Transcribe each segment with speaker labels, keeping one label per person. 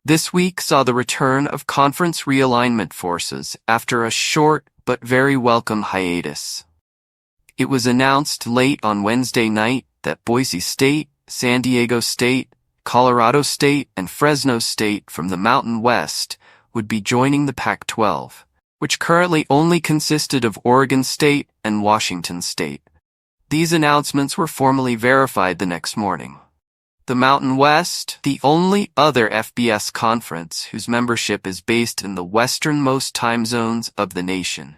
Speaker 1: This week saw the return of conference realignment forces after a short but very welcome hiatus. It was announced late on Wednesday night that Boise State, San Diego State, Colorado State, and Fresno State from the Mountain West would be joining the Pac-12, which currently only consisted of Oregon State and Washington State. These announcements were formally verified the next morning. The Mountain West, the only other FBS conference whose membership is based in the westernmost time zones of the nation,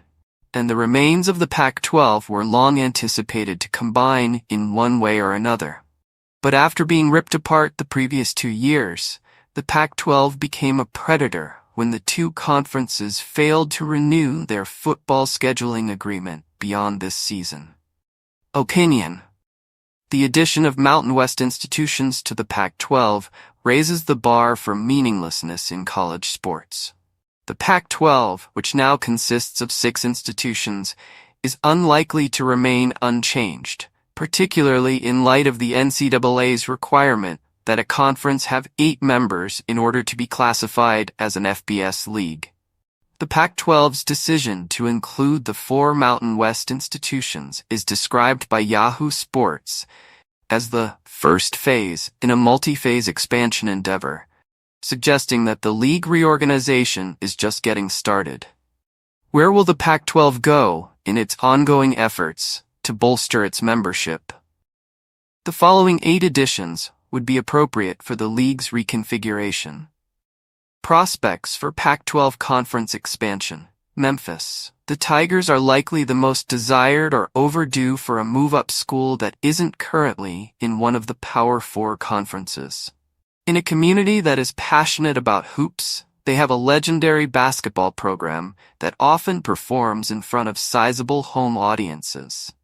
Speaker 1: and the remains of the Pac-12 were long anticipated to combine in one way or another. But after being ripped apart the previous 2 years, the Pac-12 became a predator when the two conferences failed to renew their football scheduling agreement beyond this season. Opinion. The addition of Mountain West institutions to the Pac-12 raises the bar for meaninglessness in college sports. The Pac-12, which now consists of 6 institutions, is unlikely to remain unchanged, particularly in light of the NCAA's requirement that a conference have 8 members in order to be classified as an FBS league. The Pac-12's decision to include the 4 Mountain West institutions is described by Yahoo Sports as the first phase in a multi-phase expansion endeavor, suggesting that the league reorganization is just getting started. Where will the Pac-12 go in its ongoing efforts to bolster its membership? The following 8 additions would be appropriate for the league's reconfiguration. Prospects for Pac-12 Conference expansion. Memphis. The Tigers are likely the most desired or overdue for a move-up school that isn't currently in one of the Power 4 conferences. In a community that is passionate about hoops, they have a legendary basketball program that often performs in front of sizable home audiences.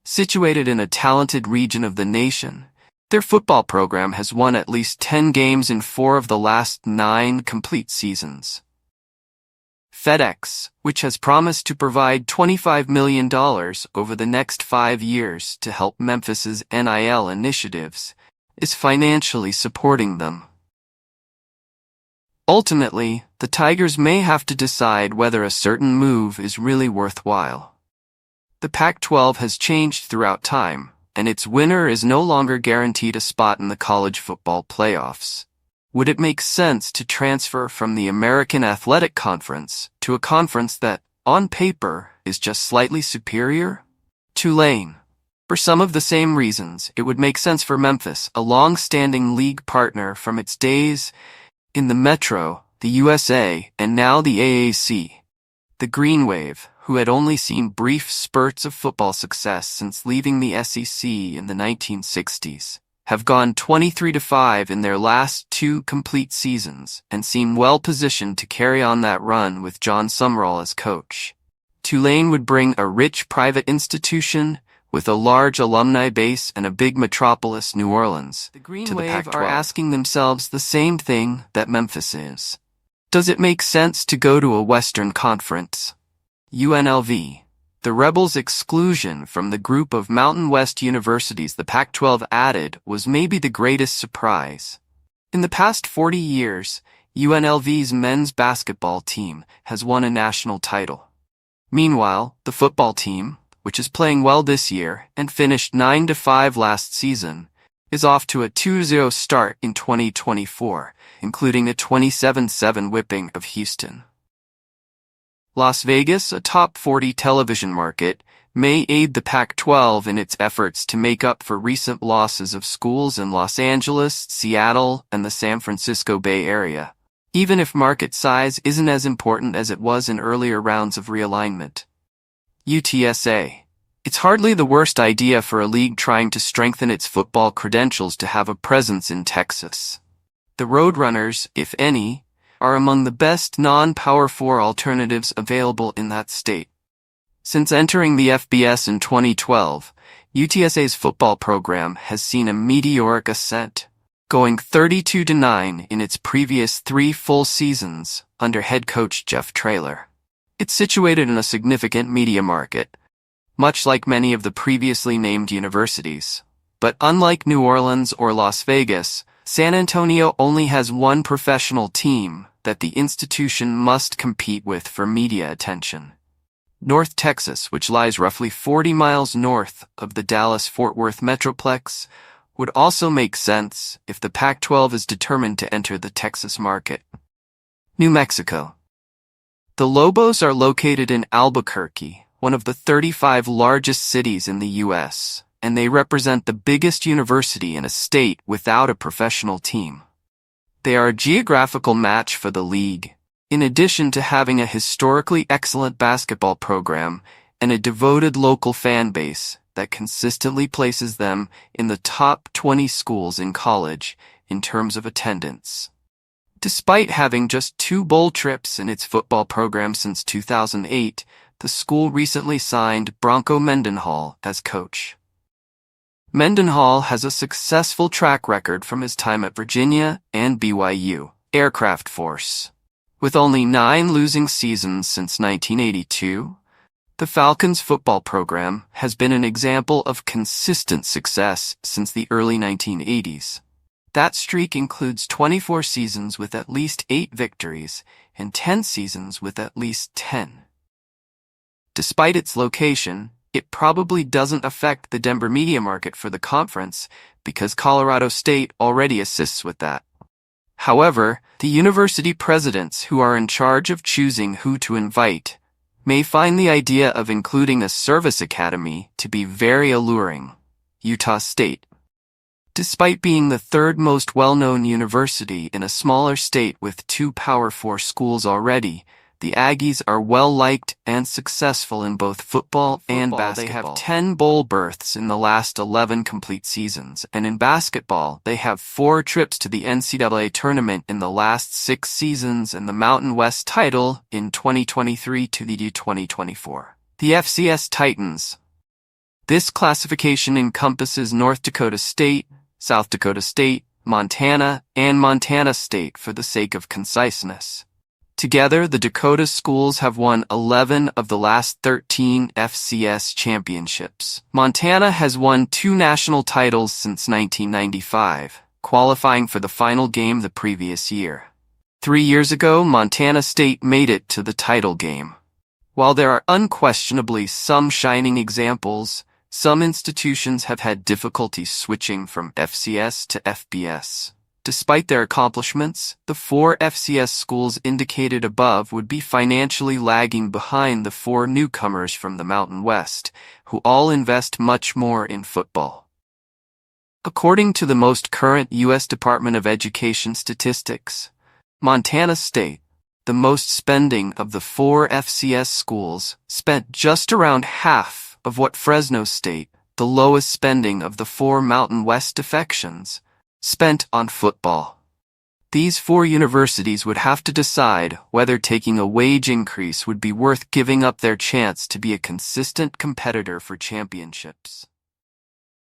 Speaker 1: Situated in a talented region of the nation, their football program has won at least 10 games in 4 of the last 9 complete seasons. FedEx, which has promised to provide $25 million over the next 5 years to help Memphis's NIL initiatives, is financially supporting them. Ultimately, the Tigers may have to decide whether a certain move is really worthwhile. The Pac-12 has changed throughout time, and its winner is no longer guaranteed a spot in the college football playoffs. Would it make sense to transfer from the American Athletic Conference to a conference that, on paper, is just slightly superior? Tulane. For some of the same reasons, it would make sense for Memphis, a long-standing league partner from its days in the Metro, the USA, and now the AAC. The Green Wave, who had only seen brief spurts of football success since leaving the SEC in the 1960s, have gone 23-5 in their last 2 complete seasons and seem well positioned to carry on that run with John Sumrall as coach. Tulane would bring a rich private institution with a large alumni base and a big metropolis, New Orleans,
Speaker 2: The Green
Speaker 1: to the
Speaker 2: Wave
Speaker 1: Pac-12.
Speaker 2: are
Speaker 1: Asking themselves the same thing that Memphis is. Does it make sense to go to a Western Conference? UNLV. The Rebels' exclusion from the group of Mountain West universities the Pac-12 added was maybe the greatest surprise. In the past 40 years, UNLV's men's basketball team has won a national title. Meanwhile, the football team, which is playing well this year and finished 9-5 last season, is off to a 2-0 start in 2024, including a 27-7 whipping of Houston. Las Vegas, a top 40 television market, may aid the Pac-12 in its efforts to make up for recent losses of schools in Los Angeles, Seattle, and the San Francisco Bay Area, even if market size isn't as important as it was in earlier rounds of realignment. UTSA. It's hardly the worst idea for a league trying to strengthen its football credentials to have a presence in Texas. The Roadrunners, if any, are among the best non-Power 4 alternatives available in that state. Since entering the FBS in 2012, UTSA's football program has seen a meteoric ascent, going 32-9 in its previous 3 full seasons under head coach Jeff Traylor. It's situated in a significant media market, much like many of the previously named universities. But unlike New Orleans or Las Vegas, San Antonio only has one professional team that the institution must compete with for media attention. North Texas, which lies roughly 40 miles north of the Dallas-Fort Worth Metroplex, would also make sense if the Pac-12 is determined to enter the Texas market. New Mexico. The Lobos are located in Albuquerque, one of the 35 largest cities in the U.S., and they represent the biggest university in a state without a professional team. They are a geographical match for the league, in addition to having a historically excellent basketball program and a devoted local fan base that consistently places them in the top 20 schools in college in terms of attendance. Despite having just 2 bowl trips in its football program since 2008, the school recently signed Bronco Mendenhall as coach. Mendenhall has a successful track record from his time at Virginia and BYU Aircraft Force. With only 9 losing seasons since 1982, the Falcons football program has been an example of consistent success since the early 1980s. That streak includes 24 seasons with at least 8 victories and 10 seasons with at least 10. Despite its location, it probably doesn't affect the Denver media market for the conference because Colorado State already assists with that. However, the university presidents who are in charge of choosing who to invite may find the idea of including a service academy to be very alluring. Utah State. Despite being the 3rd most well-known university in a smaller state with 2 Power 4 schools already, the Aggies are well-liked and successful in both football and basketball. They have 10 bowl berths in the last 11 complete seasons, and in basketball, they have 4 trips to the NCAA tournament in the last 6 seasons and the Mountain West title in 2023 to the 2024. The FCS Titans. This classification encompasses North Dakota State, South Dakota State, Montana, and Montana State for the sake of conciseness. Together, the Dakota schools have won 11 of the last 13 FCS championships. Montana has won 2 national titles since 1995, qualifying for the final game the previous year. 3 years ago, Montana State made it to the title game. While there are unquestionably some shining examples, some institutions have had difficulty switching from FCS to FBS. Despite their accomplishments, the 4 FCS schools indicated above would be financially lagging behind the 4 newcomers from the Mountain West, who all invest much more in football. According to the most current U.S. Department of Education statistics, Montana State, the most spending of the 4 FCS schools, spent just around half of what Fresno State, the lowest spending of the 4 Mountain West defections, spent on football. These 4 universities would have to decide whether taking a wage increase would be worth giving up their chance to be a consistent competitor for championships.